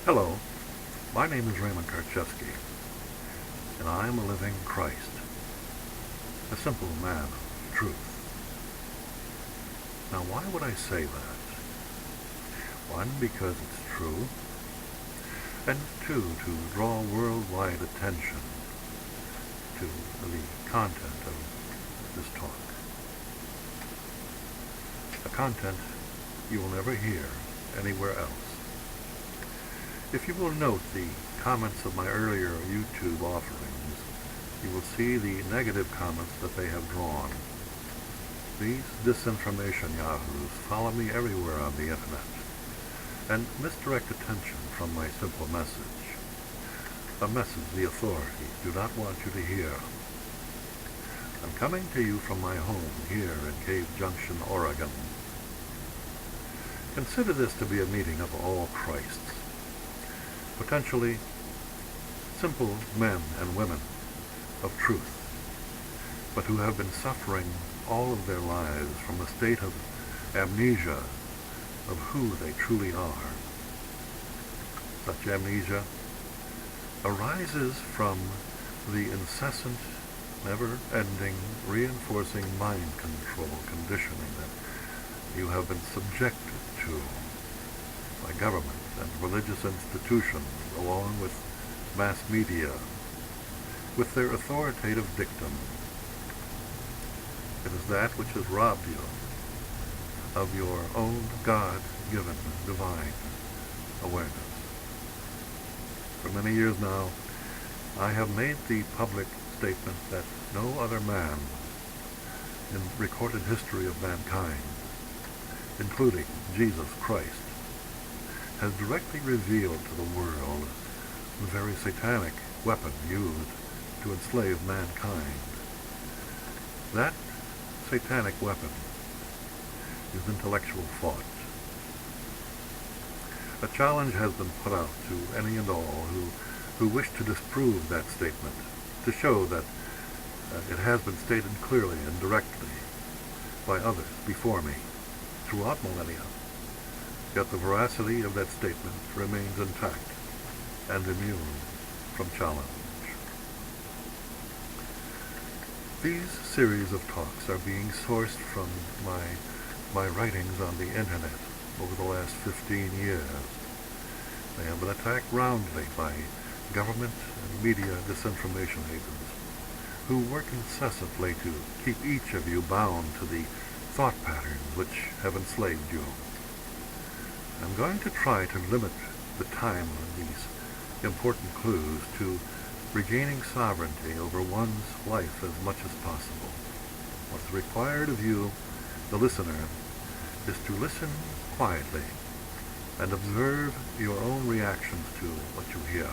Hello, my name is Raymond Karczewski, and I am a living Christ, a simple man of truth. Now, why would I say that? One, because it's true, and two, to draw worldwide attention to the content of this talk. A content you will never hear anywhere else. If you will note the comments of my earlier YouTube offerings, you will see the negative comments that they have drawn. These disinformation yahoos follow me everywhere on the internet and misdirect attention from my simple message. A message the authorities do not want you to hear. I'm coming to you from my home here in Cave Junction, Oregon. Consider this to be a meeting of all Christs. Potentially simple men and women of truth, but who have been suffering all of their lives from a state of amnesia of who they truly are. Such amnesia arises from the incessant, never-ending, reinforcing mind control conditioning that you have been subjected to by government and religious institutions, along with mass media, with their authoritative dictum. It is that which has robbed you of your own God-given divine awareness. For many years now, I have made the public statement that no other man in recorded history of mankind, including Jesus Christ, has directly revealed to the world the very satanic weapon used to enslave mankind. That satanic weapon is intellectual thought. A challenge has been put out to any and all who wish to disprove that statement, to show that it has been stated clearly and directly by others before me throughout millennia. Yet the veracity of that statement remains intact and immune from challenge. These series of talks are being sourced from my writings on the internet over the last 15 years. They have been attacked roundly by government and media disinformation agents who work incessantly to keep each of you bound to the thought patterns which have enslaved you. I'm going to try to limit the time of these important clues to regaining sovereignty over one's life as much as possible. What's required of you, the listener, is to listen quietly and observe your own reactions to what you hear.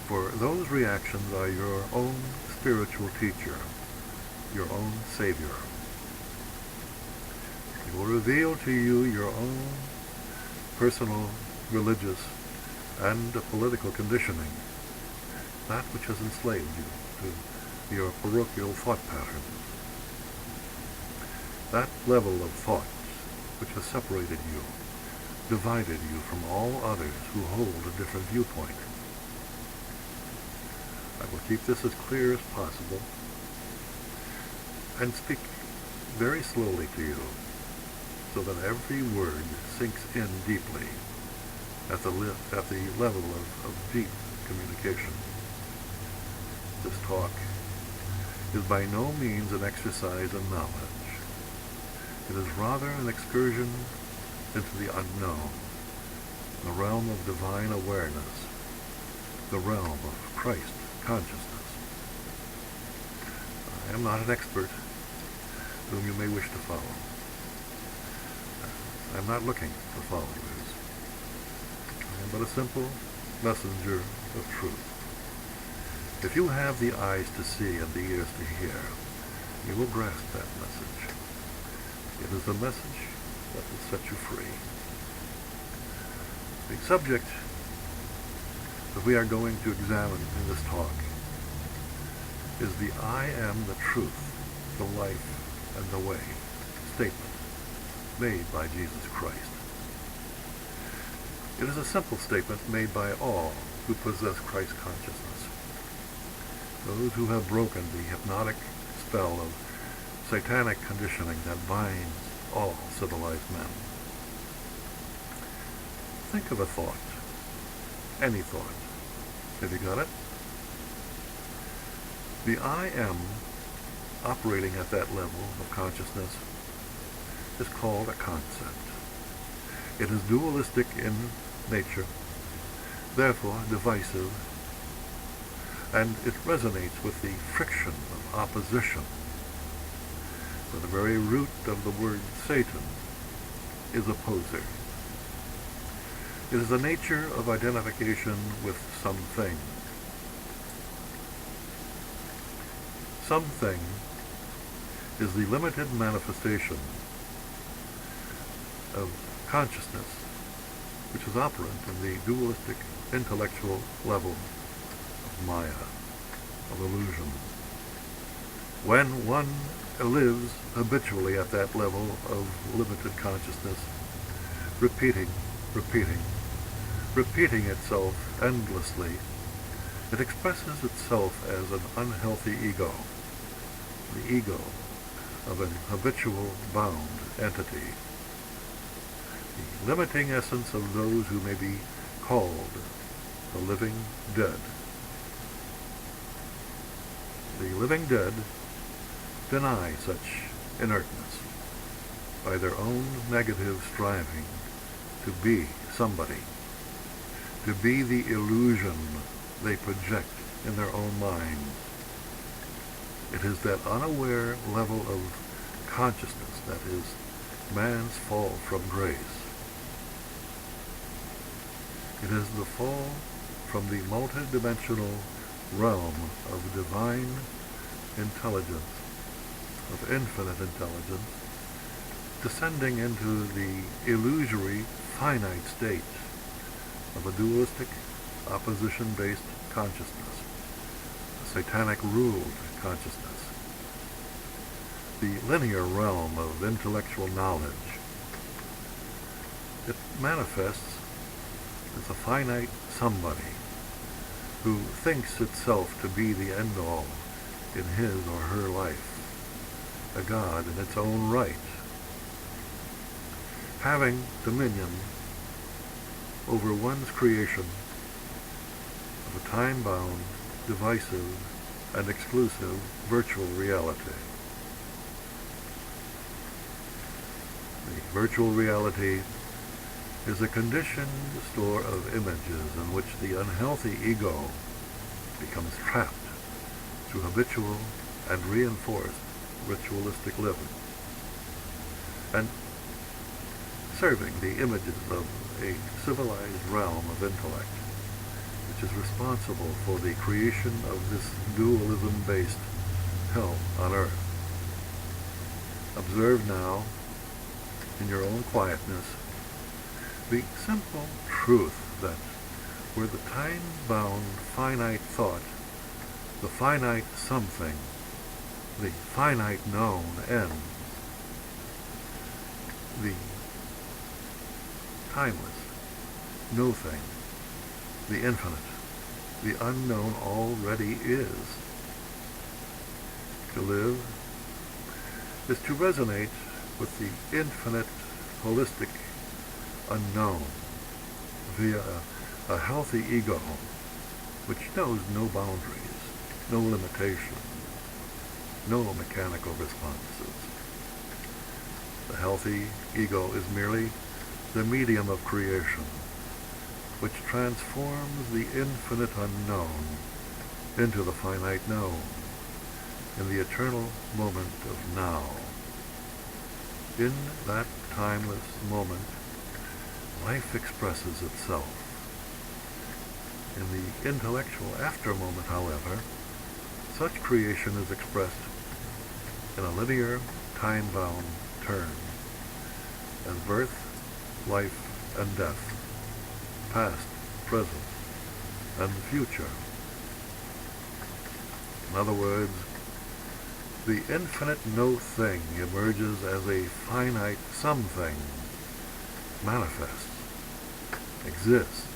For those reactions are your own spiritual teacher, your own Savior. It will reveal to you your own personal, religious, and political conditioning, that which has enslaved you to your parochial thought patterns, that level of thought which has separated you, divided you from all others who hold a different viewpoint. I will keep this as clear as possible and speak very slowly to you, so that every word sinks in deeply at the level of deep communication. This talk is by no means an exercise in knowledge. It is rather an excursion into the unknown, the realm of divine awareness, the realm of Christ consciousness. I am not an expert whom you may wish to follow. I'm not looking for followers. I am but a simple messenger of truth. If you have the eyes to see and the ears to hear, you will grasp that message. It is the message that will set you free. The subject that we are going to examine in this talk is the I am the truth, the life, and the way statement made by Jesus Christ. It is a simple statement made by all who possess Christ consciousness. Those who have broken the hypnotic spell of satanic conditioning that binds all civilized men. Think of a thought. Any thought. Have you got it? The I am operating at that level of consciousness is called a concept. It is dualistic in nature, therefore divisive, and it resonates with the friction of opposition. For the very root of the word Satan is opposer. It is the nature of identification with something. Something is the limited manifestation of consciousness, which is operant in the dualistic intellectual level of Maya, of illusion. When one lives habitually at that level of limited consciousness, repeating itself endlessly, it expresses itself as an unhealthy ego, the ego of an habitual bound entity, the limiting essence of those who may be called the living dead. The living dead deny such inertness by their own negative striving to be somebody, to be the illusion they project in their own minds. It is that unaware level of consciousness that is man's fall from grace. It is the fall from the multidimensional realm of divine intelligence, of infinite intelligence, descending into the illusory finite state of a dualistic opposition-based consciousness, a satanic-ruled consciousness, the linear realm of intellectual knowledge. It manifests as a finite somebody who thinks itself to be the end-all in his or her life, a god in its own right, having dominion over one's creation of a time-bound, divisive, and exclusive virtual reality. The virtual reality is a conditioned store of images in which the unhealthy ego becomes trapped through habitual and reinforced ritualistic living, and serving the images of a civilized realm of intellect, which is responsible for the creation of this dualism-based hell on earth. Observe now, in your own quietness, the simple truth that where the time-bound finite thought, the finite something, the finite known ends, the timeless no thing, the infinite, the unknown already is. To live is to resonate with the infinite, holistic unknown via a healthy ego which knows no boundaries, no limitations, no mechanical responses. The healthy ego is merely the medium of creation, which transforms the infinite unknown into the finite known in the eternal moment of now. In that timeless moment, life expresses itself. In the intellectual after-moment, however, such creation is expressed in a linear, time-bound turn, as birth, life, and death, past, present, and future. In other words, the infinite no thing emerges as a finite something, manifests, exists,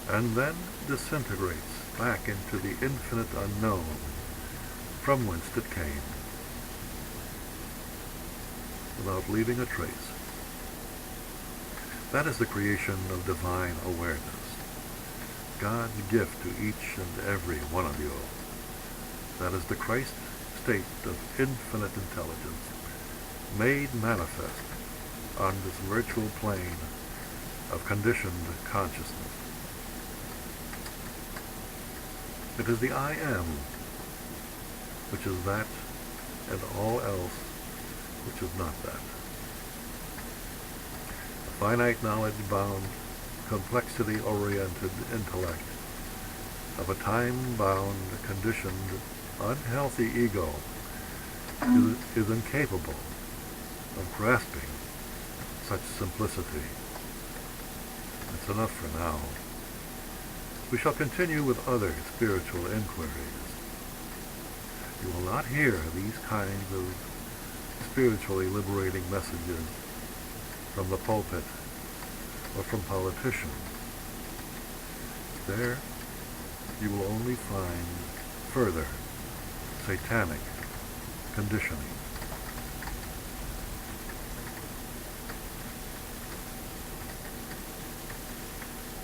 and then disintegrates back into the infinite unknown from whence it came, without leaving a trace. That is the creation of divine awareness, God's gift to each and every one of you. That is the Christ state of infinite intelligence, made manifest on this virtual plane of conditioned consciousness. It is the I am, which is that, and all else which is not that. A finite knowledge-bound, complexity-oriented intellect of a time-bound, conditioned, unhealthy ego is incapable of grasping such simplicity. That's enough for now. We shall continue with other spiritual inquiries. You will not hear these kinds of spiritually liberating messages from the pulpit or from politicians. There you will only find further satanic conditioning.